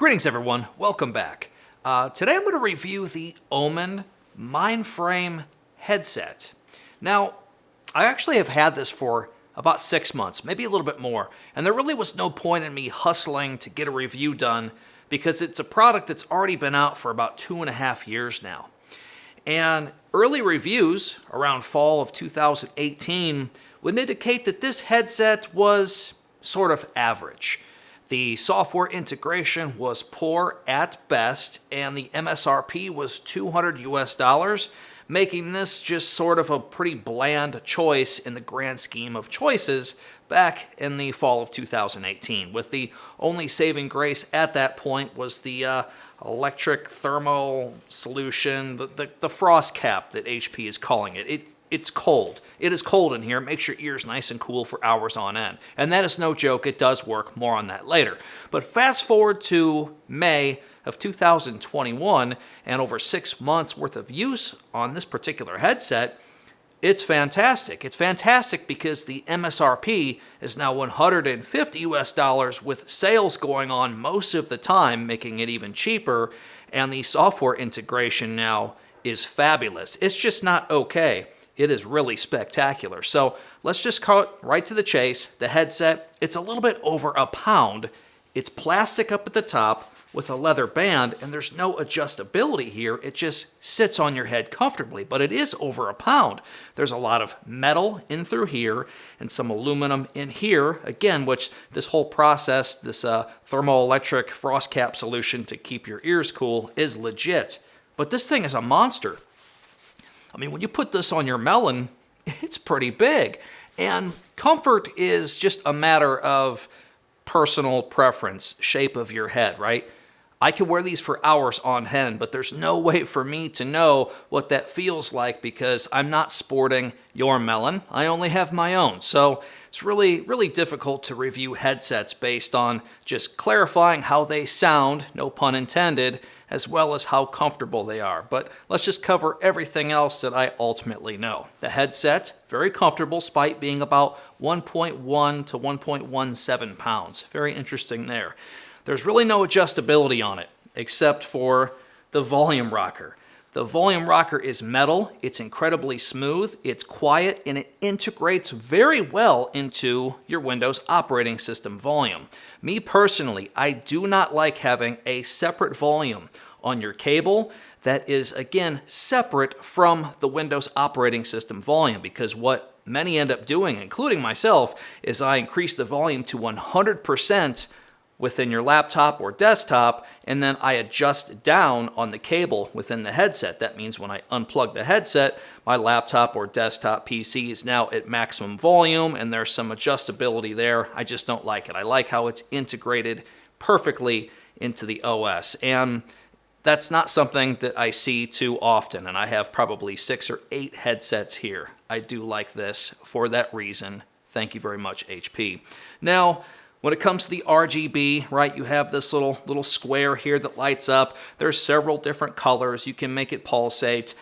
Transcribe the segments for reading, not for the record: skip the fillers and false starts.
Greetings everyone, welcome back. Today I'm going to review the OMEN Mindframe headset. Now, I actually have had this for about 6 months, maybe a little bit more, and there really was no point in me hustling to get a review done because it's a product that's already been out for about 2.5 years now. And early reviews around fall of 2018 would indicate that this headset was sort of average. The software integration was poor at best, and the MSRP was $200, making this just sort of a pretty bland choice in the grand scheme of choices back in the fall of 2018, with the only saving grace at that point was the electric thermal solution, the frost cap that HP is calling it. It's cold. It is cold in here. It makes your ears nice and cool for hours on end. And that is no joke. It does work. More on that later. But fast forward to May of 2021 and over 6 months worth of use on this particular headset, it's fantastic. It's fantastic because the MSRP is now $150 with sales going on most of the time, making it even cheaper. And the software integration now is fabulous. It's just not okay. It is really spectacular. So let's just cut right to the chase. The headset, it's a little bit over a pound. It's plastic up at the top with a leather band, and there's no adjustability here. It just sits on your head comfortably, but it is over a pound. There's a lot of metal in through here and some aluminum in here, again, which this whole process, this thermoelectric frost cap solution to keep your ears cool is legit. But this thing is a monster. I mean, when you put this on your melon, it's pretty big. And comfort is just a matter of personal preference, shape of your head, right? I can wear these for hours on end, but there's no way for me to know what that feels like because I'm not sporting your melon. I only have my own. So it's really, really difficult to review headsets based on just clarifying how they sound, no pun intended, as well as how comfortable they are. But let's just cover everything else that I ultimately know. The headset, very comfortable, despite being about 1.1 to 1.17 pounds. Very interesting there. There's really no adjustability on it, except for the volume rocker. The volume rocker is metal, it's incredibly smooth, it's quiet, and it integrates very well into your Windows operating system volume. Me personally, I do not like having a separate volume on your cable that is, again, separate from the Windows operating system volume, because what many end up doing, including myself, is I increase the volume to 100% within your laptop or desktop, and then I adjust down on the cable within the headset. That means when I unplug the headset, my laptop or desktop PC is now at maximum volume, and there's some adjustability there. I just don't like it. I like how it's integrated perfectly into the OS, and that's not something that I see too often, and I have probably 6 or 8 headsets here. I do like this for that reason. Thank you very much, HP. Now, when it comes to the RGB, right, you have this little square here that lights up. There's several different colors. You can make it pulsate.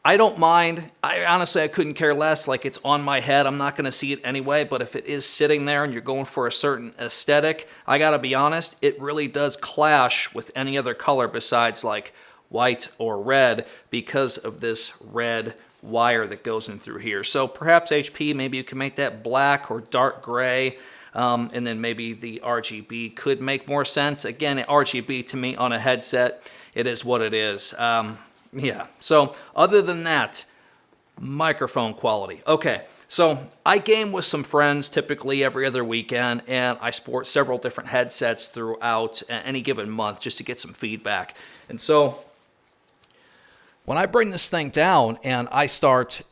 I don't mind. Honestly, I couldn't care less. Like, it's on my head. I'm not going to see it anyway, but if it is sitting there and you're going for a certain aesthetic, I got to be honest, it really does clash with any other color besides like white or red because of this red wire that goes in through here. So perhaps HP, maybe you can make that black or dark gray. And then maybe the RGB could make more sense. Again, RGB to me on a headset, it is what it is. Yeah, so other than that, microphone quality. Okay, so I game with some friends typically every other weekend, and I sport several different headsets throughout any given month just to get some feedback. And so when I bring this thing down and I start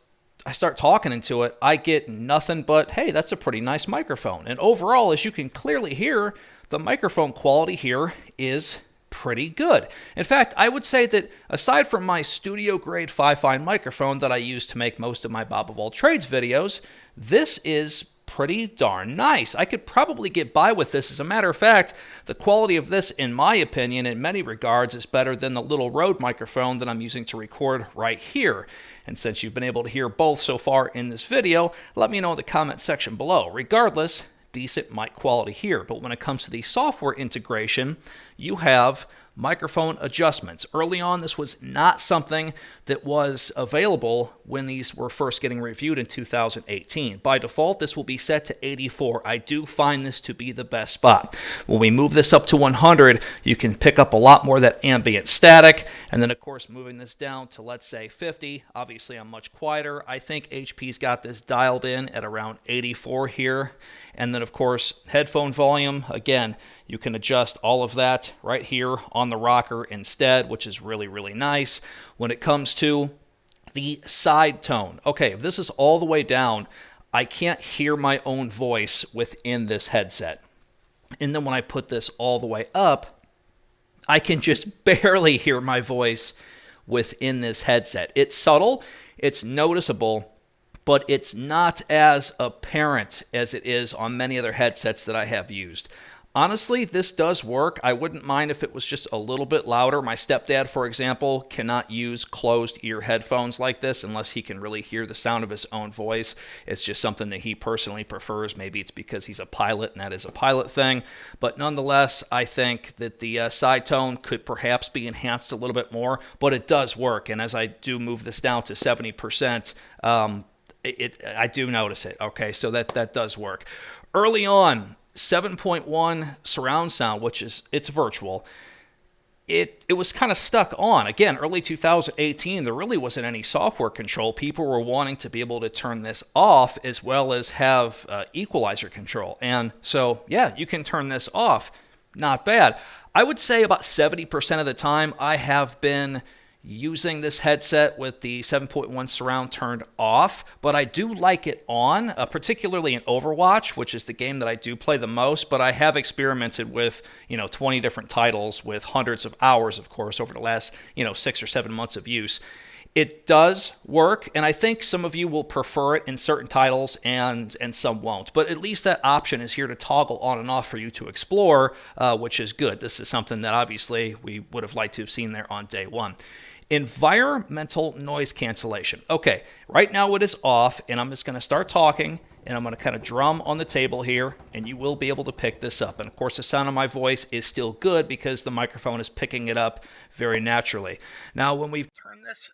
talking into it, I get nothing but, hey, that's a pretty nice microphone. And overall, as you can clearly hear, the microphone quality here is pretty good. In fact, I would say that aside from my studio grade 5-fine microphone that I use to make most of my Bob of All Trades videos, this is pretty darn nice. I could probably get by with this. As a matter of fact, the quality of this, in my opinion, in many regards, is better than the little Rode microphone that I'm using to record right here. And since you've been able to hear both so far in this video, let me know in the comment section below. Regardless, decent mic quality here. But when it comes to the software integration, you have microphone adjustments. Early on, this was not something that was available when these were first getting reviewed in 2018. By default, this will be set to 84. I do find this to be the best spot. When we move this up to 100, you can pick up a lot more of that ambient static. And then, of course, moving this down to, let's say, 50, obviously I'm much quieter. I think HP's got this dialed in at around 84 here. And then, of course, headphone volume, again, you can adjust all of that right here on the rocker instead, which is really, really nice. When it comes to the side tone, okay, if this is all the way down, I can't hear my own voice within this headset. And then when I put this all the way up, I can just barely hear my voice within this headset. It's subtle, it's noticeable, but it's not as apparent as it is on many other headsets that I have used. Honestly, this does work. I wouldn't mind if it was just a little bit louder. My stepdad, for example, cannot use closed ear headphones like this unless he can really hear the sound of his own voice. It's just something that he personally prefers. Maybe it's because he's a pilot and that is a pilot thing. But nonetheless, I think that the side tone could perhaps be enhanced a little bit more, but it does work. And as I do move this down to 70%, I do notice it. Okay, so that does work. Early on, 7.1 surround sound, which is, it's virtual. It was kind of stuck on. Again, early 2018, there really wasn't any software control. People were wanting to be able to turn this off as well as have equalizer control. And so, yeah, you can turn this off. Not bad. I would say about 70% of the time I have been using this headset with the 7.1 surround turned off, but I do like it on, particularly in Overwatch, which is the game that I do play the most, but I have experimented with, 20 different titles with hundreds of hours, of course, over the last, 6 or 7 months of use. It does work, and I think some of you will prefer it in certain titles and some won't. But at least that option is here to toggle on and off for you to explore, which is good. This is something that obviously we would have liked to have seen there on day one. Environmental noise cancellation. Okay, right now it is off, and I'm just going to start talking, and I'm going to kind of drum on the table here, and you will be able to pick this up. And of course, the sound of my voice is still good because the microphone is picking it up very naturally. Now, when we turn this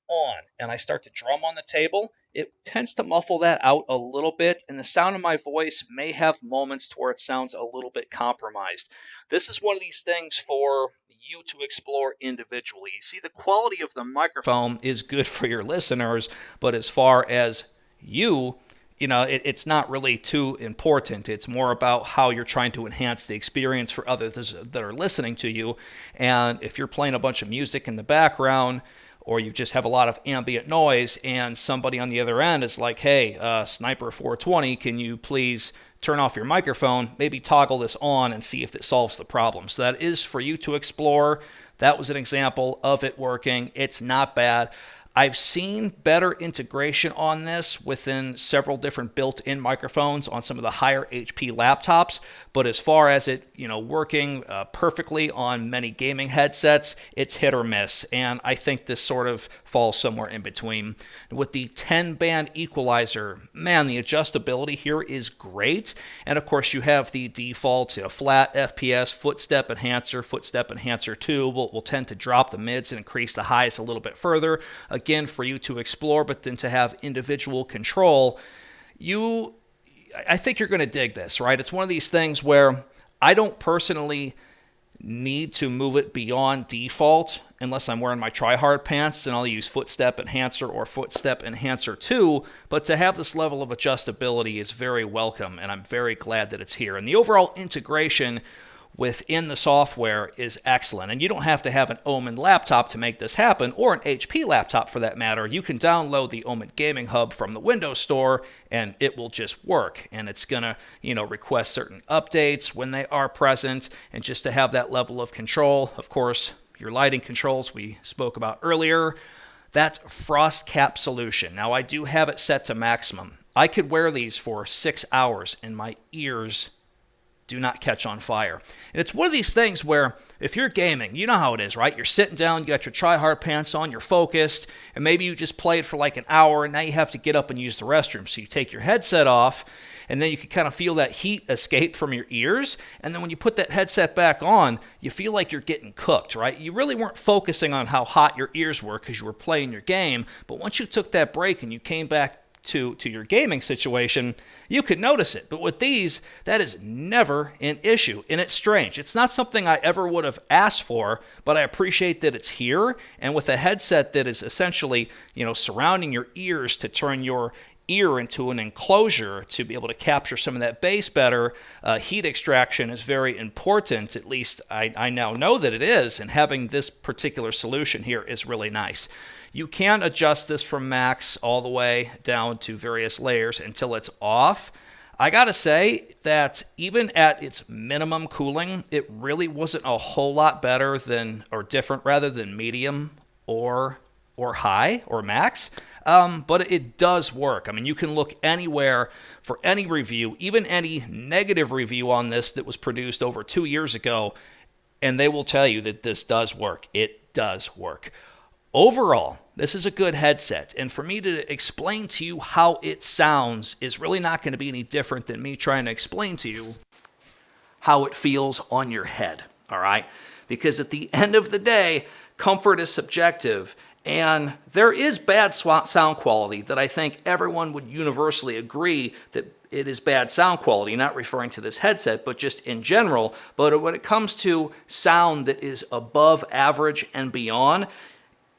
on and I start to drum on the table, it tends to muffle that out a little bit, and the sound of my voice may have moments to where it sounds a little bit compromised. This is one of these things for you to explore individually. You see, the quality of the microphone is good for your listeners, but as far as it's not really too important. It's more about how you're trying to enhance the experience for others that are listening to you. And if you're playing a bunch of music in the background, or you just have a lot of ambient noise, and somebody on the other end is like, hey, Sniper 420, can you please turn off your microphone, maybe toggle this on and see if it solves the problem. So that is for you to explore. That was an example of it working. It's not bad. I've seen better integration on this within several different built-in microphones on some of the higher HP laptops, but as far as it, working perfectly on many gaming headsets, it's hit or miss, and I think this sort of falls somewhere in between. With the 10-band equalizer, man, the adjustability here is great, and of course you have the default flat FPS, footstep enhancer 2 will tend to drop the mids and increase the highs a little bit further. Again, for you to explore, but then to have individual control, I think you're going to dig this, right? It's one of these things where I don't personally need to move it beyond default unless I'm wearing my try-hard pants, and I'll use footstep enhancer or footstep enhancer 2, but to have this level of adjustability is very welcome, and I'm very glad that it's here. And the overall integration within the software is excellent. And you don't have to have an OMEN laptop to make this happen, or an HP laptop for that matter. You can download the OMEN Gaming Hub from the Windows Store, and it will just work. And it's going to, request certain updates when they are present, and just to have that level of control. Of course, your lighting controls we spoke about earlier. That's frost cap solution. Now, I do have it set to maximum. I could wear these for 6 hours, and my ears do not catch on fire. And it's one of these things where if you're gaming, you know how it is, right? You're sitting down, you got your try-hard pants on, you're focused, and maybe you just played for like an hour, and now you have to get up and use the restroom. So you take your headset off, and then you can kind of feel that heat escape from your ears, and then when you put that headset back on, you feel like you're getting cooked, right? You really weren't focusing on how hot your ears were because you were playing your game, but once you took that break and you came back to your gaming situation, you could notice it. But with these, that is never an issue, and it's strange. It's not something I ever would have asked for, but I appreciate that it's here, and with a headset that is essentially, surrounding your ears to turn your ear into an enclosure to be able to capture some of that bass better, heat extraction is very important. At least I now know that it is, and having this particular solution here is really nice. You can adjust this from max all the way down to various layers until it's off. I gotta say that even at its minimum cooling, it really wasn't a whole lot better than, or different rather, than medium or high or max. But it does work. I mean, you can look anywhere for any review, even any negative review on this that was produced over 2 years ago, and they will tell you that this does work. It does work. Overall, this is a good headset, and for me to explain to you how it sounds is really not going to be any different than me trying to explain to you how it feels on your head, all right? Because at the end of the day, comfort is subjective, and there is bad sound quality that I think everyone would universally agree that it is bad sound quality, not referring to this headset, but just in general. But when it comes to sound that is above average and beyond,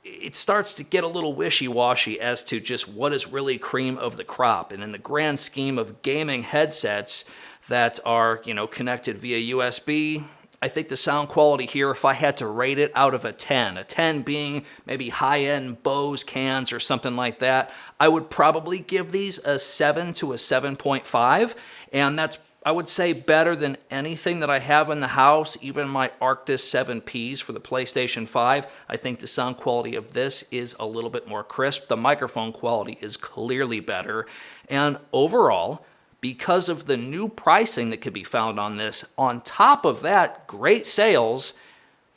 it starts to get a little wishy-washy as to just what is really cream of the crop. And in the grand scheme of gaming headsets that are, connected via USB, I think the sound quality here, if I had to rate it out of a 10 being maybe high-end Bose cans or something like that, I would probably give these a 7 to a 7.5, and that's, I would say, better than anything that I have in the house, even my Arctis 7Ps for the PlayStation 5. I think the sound quality of this is a little bit more crisp. The microphone quality is clearly better, and overall, because of the new pricing that could be found on this, on top of that, great sales,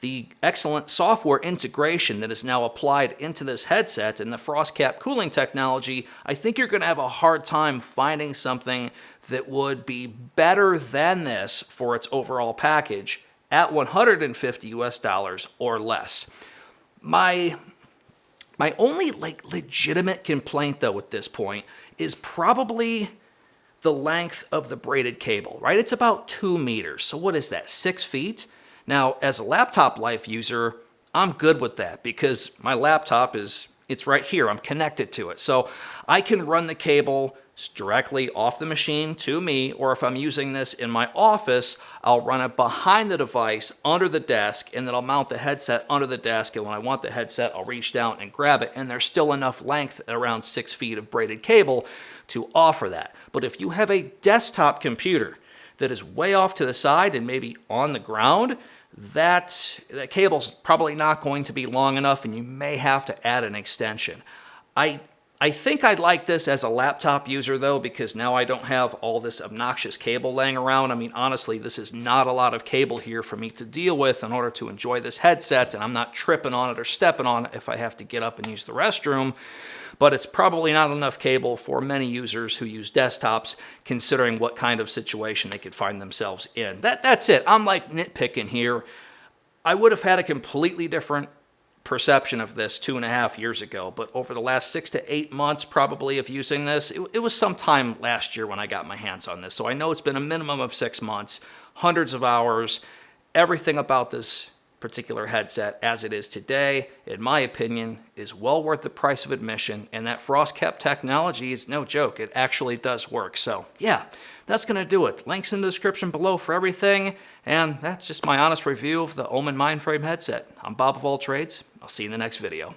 the excellent software integration that is now applied into this headset and the frost cap cooling technology, I think you're going to have a hard time finding something that would be better than this for its overall package at $150 US or less. My only legitimate complaint though at this point is probably the length of the braided cable, right? It's about 2 meters. So what is that, 6 feet? Now, as a laptop life user, I'm good with that because my laptop it's right here. I'm connected to it. So I can run the cable directly off the machine to me, or if I'm using this in my office, I'll run it behind the device under the desk, and then I'll mount the headset under the desk, and when I want the headset, I'll reach down and grab it, and there's still enough length at around 6 feet of braided cable to offer that. But if you have a desktop computer that is way off to the side and maybe on the ground, that cable's probably not going to be long enough, and you may have to add an extension. I think I'd like this as a laptop user, though, because now I don't have all this obnoxious cable laying around. I mean, honestly, this is not a lot of cable here for me to deal with in order to enjoy this headset, and I'm not tripping on it or stepping on it if I have to get up and use the restroom. But it's probably not enough cable for many users who use desktops, considering what kind of situation they could find themselves in. That's it. I'm like nitpicking here. I would have had a completely different perception of this 2.5 years ago, but over the last 6 to 8 months probably of using this, it was sometime last year when I got my hands on this. So I know it's been a minimum of 6 months, hundreds of hours. Everything about this particular headset as it is today, in my opinion, is well worth the price of admission, and that frost cap technology is no joke. It actually does work. So yeah, that's going to do it. Links in the description below for everything, and that's just my honest review of the OMEN Mindframe headset. I'm Bob of All Trades. I'll see you in the next video.